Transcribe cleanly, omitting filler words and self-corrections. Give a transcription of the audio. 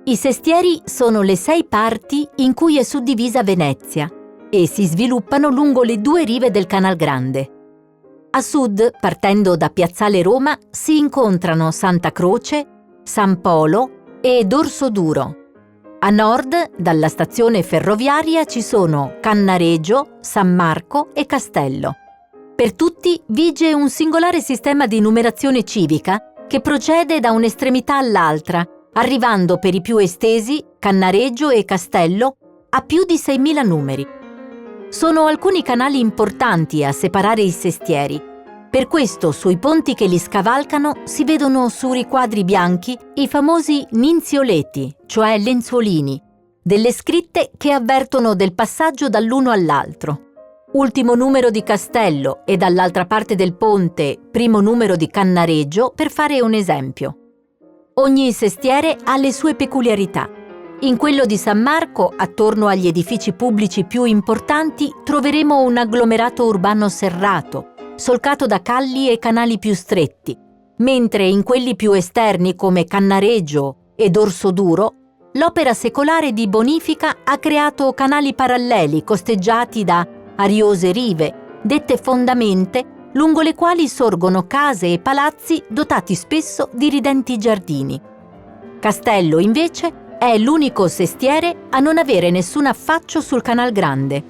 I sestieri sono le 6 parti in cui è suddivisa Venezia e si sviluppano lungo le 2 rive del Canal Grande. A sud, partendo da Piazzale Roma, si incontrano Santa Croce, San Polo e Dorsoduro. A nord, dalla stazione ferroviaria, ci sono Cannaregio, San Marco e Castello. Per tutti vige un singolare sistema di numerazione civica che procede da un'estremità all'altra, arrivando per i più estesi, Cannaregio e Castello, a più di 6.000 numeri. Sono alcuni canali importanti a separare i sestieri. Per questo sui ponti che li scavalcano si vedono su riquadri bianchi i famosi ninzioleti, cioè lenzuolini, delle scritte che avvertono del passaggio dall'uno all'altro. Ultimo numero di Castello e dall'altra parte del ponte primo numero di Cannaregio, per fare un esempio. Ogni sestiere ha le sue peculiarità. In quello di San Marco, attorno agli edifici pubblici più importanti, troveremo un agglomerato urbano serrato, solcato da calli e canali più stretti, mentre in quelli più esterni come Cannaregio e Dorsoduro, l'opera secolare di bonifica ha creato canali paralleli costeggiati da ariose rive, dette fondamente, lungo le quali sorgono case e palazzi dotati spesso di ridenti giardini. Castello, invece, è l'unico sestiere a non avere nessun affaccio sul Canal Grande.